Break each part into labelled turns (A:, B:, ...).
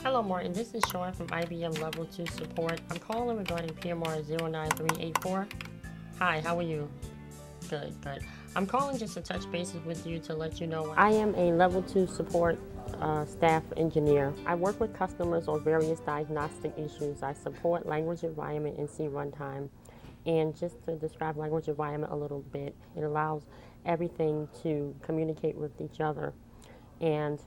A: Hello Martin, this is Shaun from IBM Level 2 Support. I'm calling regarding PMR 09384. Hi, how are you? Good. I'm calling just to touch bases with you to let you know I am a Level 2 Support staff engineer. I work with customers on various diagnostic issues. I support language environment and C runtime. And just to describe language environment a little bit, it allows everything to communicate with each other. And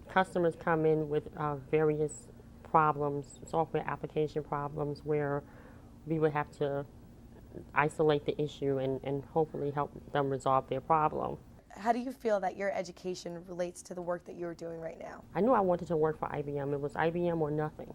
A: customers come in with various problems, software application problems, where we would have to isolate the issue and hopefully help them resolve their problem.
B: How do you feel that your education relates to the work that you're doing right now?
A: I knew I wanted to work for IBM. It was IBM or nothing.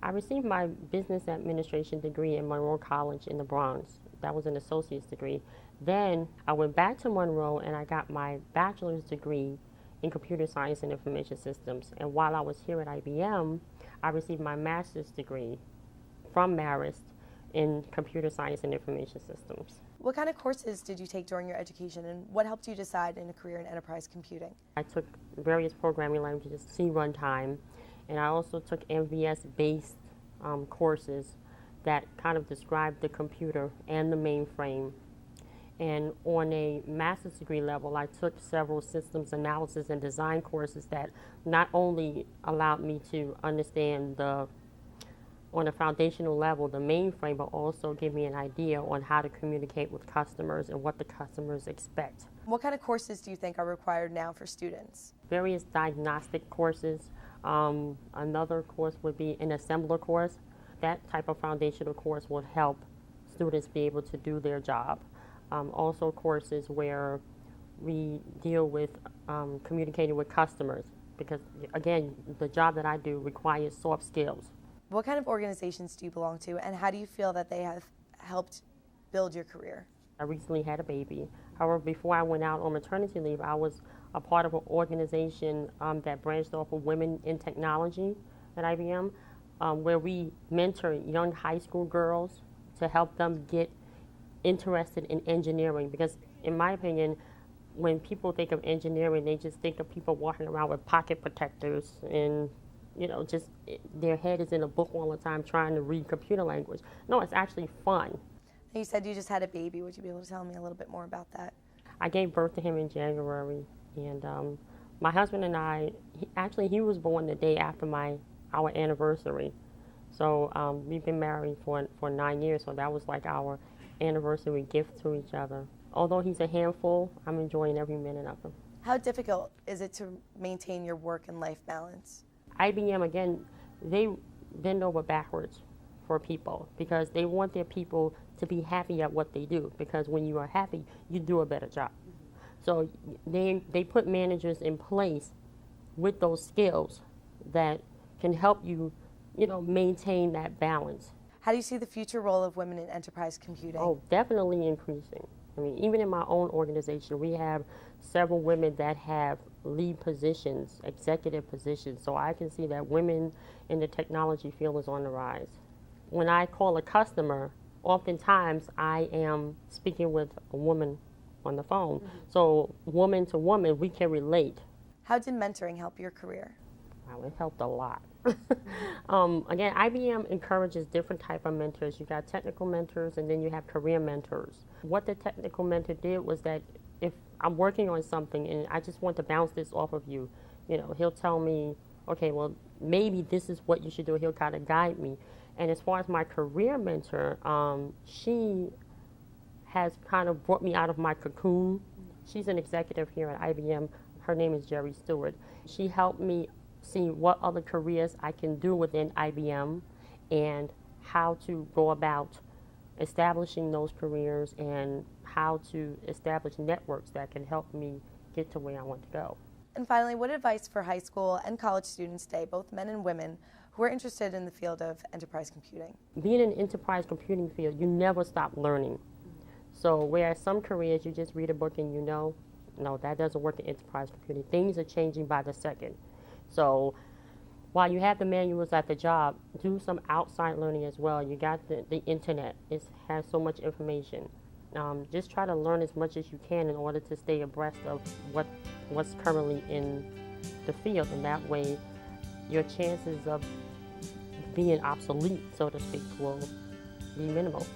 A: I received my business administration degree in Monroe College in the Bronx. That was an associate's degree. Then I went back to Monroe and I got my bachelor's degree in computer science and information systems. And while I was here at IBM, I received my master's degree from Marist in computer science and information systems.
B: What kind of courses did you take during your education, and what helped you decide in a career in enterprise computing?
A: I took various programming languages, C runtime, and I also took MVS-based courses that kind of described the computer and the mainframe. And on a master's degree level, I took several systems analysis and design courses that not only allowed me to understand on a foundational level, the mainframe, but also give me an idea on how to communicate with customers and what the customers expect.
B: What kind of courses do you think are required now for students?
A: Various diagnostic courses. Another course would be an assembler course. That type of foundational course will help students be able to do their job. Also courses where we deal with communicating with customers, because again, the job that I do requires soft skills.
B: What kind of organizations do you belong to, and how do you feel that they have helped build your career?
A: I recently had a baby. However, before I went out on maternity leave, I was a part of an organization that branched off of women in technology at IBM, where we mentor young high school girls to help them get interested in engineering. Because in my opinion, when people think of engineering, they just think of people walking around with pocket protectors and just their head is in a book all the time trying to read computer language. No, it's actually fun.
B: You said you just had a baby. Would you be able to tell me a little bit more about that?
A: I gave birth to him in January, and my husband and I, he was born the day after our anniversary. So we've been married for 9 years, so that was like our anniversary gift to each other. Although he's a handful, I'm enjoying every minute of him.
B: How difficult is it to maintain your work and life balance?
A: IBM, again, they bend over backwards for people because they want their people to be happy at what they do, because when you are happy, you do a better job. So they put managers in place with those skills that can help you, maintain that balance.
B: How do you see the future role of women in enterprise computing?
A: Oh, definitely increasing. I mean, even in my own organization, we have several women that have lead positions, executive positions. So I can see that women in the technology field is on the rise. When I call a customer, oftentimes I am speaking with a woman on the phone. So woman to woman, we can relate.
B: How did mentoring help your career?
A: Wow, it helped a lot. Again, IBM encourages different type of mentors. You got technical mentors, and then you have career mentors. What the technical mentor did was that if I'm working on something and I just want to bounce this off of you, he'll tell me, okay, well, maybe this is what you should do. He'll kind of guide me. And as far as my career mentor, she has kind of brought me out of my cocoon. She's an executive here at IBM. Her name is Jerry Stewart. She helped me see what other careers I can do within IBM and how to go about establishing those careers and how to establish networks that can help me get to where I want to go.
B: And finally, what advice for high school and college students today, both men and women, who are interested in the field of enterprise computing?
A: Being in the enterprise computing field, you never stop learning. So whereas some careers you just read a book and no, that doesn't work in enterprise computing. Things are changing by the second. So while you have the manuals at the job, do some outside learning as well. You got the internet. It has so much information. Just try to learn as much as you can in order to stay abreast of what's currently in the field, and that way your chances of being obsolete, so to speak, will be minimal.